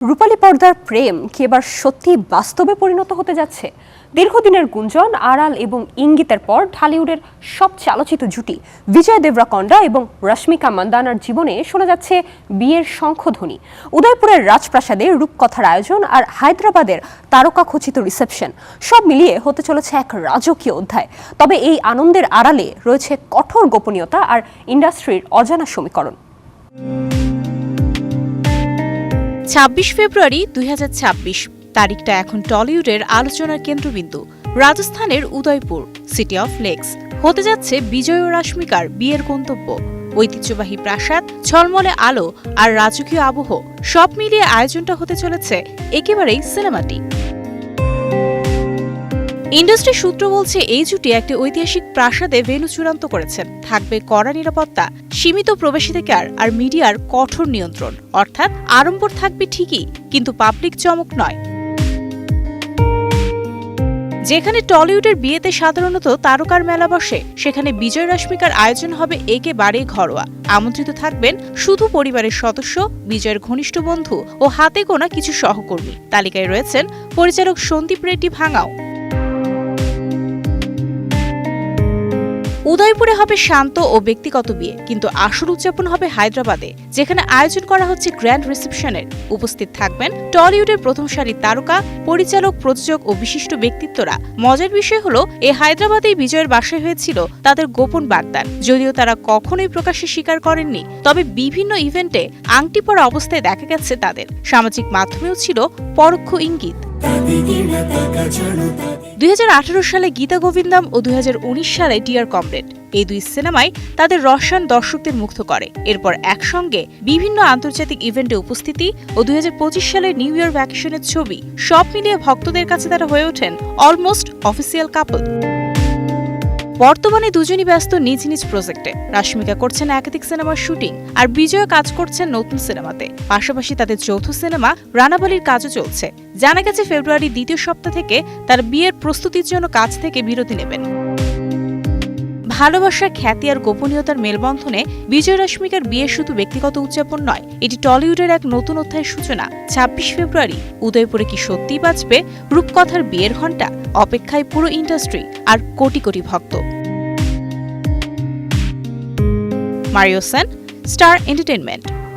রূপালী পর্দার প্রেম কি এবার সত্যি বাস্তবে পরিণত হতে যাচ্ছে? দীর্ঘদিনের গুঞ্জন, আড়াল এবং ইঙ্গিতের পর ঢালিউডের সবচেয়ে আলোচিত জুটি বিজয় দেবরাকোন্ডা এবং রশ্মিকা মান্দানার জীবনে শোনা যাচ্ছে বিয়ের শঙ্খধ্বনি। উদয়পুরের রাজপ্রাসাদে রূপকথার আয়োজন আর হায়দ্রাবাদের তারকাখচিত রিসেপশন, সব মিলিয়ে হতে চলেছে এক রাজকীয় অধ্যায়। তবে এই আনন্দের আড়ালে রয়েছে কঠোর গোপনীয়তা আর ইন্ডাস্ট্রির অজানা সমীকরণ। ২৬ ফেব্রুয়ারি ২০২৬ তারিখটা এখন টলিউডের আলোচনার কেন্দ্রবিন্দু। রাজস্থানের উদয়পুর, সিটি অফ লেকস, হতে যাচ্ছে বিজয় ও রশ্মিকার বিয়ের গন্তব্য। ঐতিহ্যবাহী প্রাসাদ, ঝলমলে আলো আর রাজকীয় আবহ, সব মিলিয়ে আয়োজনটা হতে চলেছে একেবারেই সিনেমাটিক। ইন্ডাস্ট্রি সূত্র বলছে এই জুটি একটি ঐতিহাসিক প্রাসাদে ভেন্যু চূড়ান্ত করেছেন। থাকবে কড়া নিরাপত্তা, সীমিত প্রবেশাধিকার আর মিডিয়ার কঠোর নিয়ন্ত্রণ। অর্থাৎ আড়ম্বর থাকবে ঠিকই, কিন্তু পাবলিক চমক নয়। যেখানে টলিউডের বিয়েতে সাধারণত তারকার মেলা বসে, সেখানে বিজয় রশ্মিকার আয়োজন হবে একেবারেই ঘরোয়া। আমন্ত্রিত থাকবেন শুধু পরিবারের সদস্য, বিজয়ের ঘনিষ্ঠ বন্ধু ও হাতে গোনা কিছু সহকর্মী। তালিকায় রয়েছেন পরিচালক সন্দীপ রেড্ডি ভাঙাও। উদয়পুরে হবে শান্ত ও ব্যক্তিগত বিয়ে, কিন্তু আসল উদযাপন হবে হায়দ্রাবাদে, যেখানে আয়োজন করা হচ্ছে গ্র্যান্ড রিসেপশনের। উপস্থিত থাকবেন টলিউডের প্রথম সারির তারকা, পরিচালক, প্রযোজক ও বিশিষ্ট ব্যক্তিত্বরা। মজার বিষয় হলো, এই হায়দ্রাবাদেই বিজয়ের বাসায় হয়েছিল তাদের গোপন বাগদান। যদিও তারা কখনোই প্রকাশ্যে স্বীকার করেননি, তবে বিভিন্ন ইভেন্টে আংটি পরা অবস্থায় দেখা গেছে তাদের। সামাজিক মাধ্যমেও ছিল পরোক্ষ ইঙ্গিত। ২০১৮ সালে গীতা গোবিন্দম ও ২০১৯ সালে ডিয়ার কমরেড, এই দুই সিনেমায় তাদের রসায়ন দর্শকদের মুগ্ধ করে। এরপর একসঙ্গে বিভিন্ন আন্তর্জাতিক ইভেন্টে উপস্থিতি ও ২০২৫ সালের নিউ ইয়ার ভ্যাকেশনের ছবি, সব মিলিয়ে ভক্তদের কাছে তারা হয়ে ওঠেন অলমোস্ট অফিসিয়াল কাপল। বর্তমানে দুজনই ব্যস্ত নিজ নিজ প্রজেক্টে। রশ্মিকা করছেন একাধিক সিনেমার শুটিং, আর বিজয় কাজ করছেন নতুন সিনেমাতে। পাশাপাশি তাদের যৌথ সিনেমা রানাবালির কাজও চলছে। জানা গেছে ফেব্রুয়ারির দ্বিতীয় সপ্তাহ থেকে তার বিয়ের প্রস্তুতির জন্য কাজ থেকে বিরতি নেবেন। ভালোবাসা, খ্যাতি আর গোপনীয়তার মেলবন্ধনে বিজয় রশ্মিকার বিয়ে শুধু ব্যক্তিগত উদযাপন নয়, এটি টলিউডের এক নতুন অধ্যায়ের সূচনা। ২৬ ফেব্রুয়ারি উদয়পুরে কি সত্যিই বাজবে রূপকথার বিয়ের ঘণ্টা? অপেক্ষায় পুরো ইন্ডাস্ট্রি আর কোটি কোটি ভক্ত। Mario Sen, star entertainment.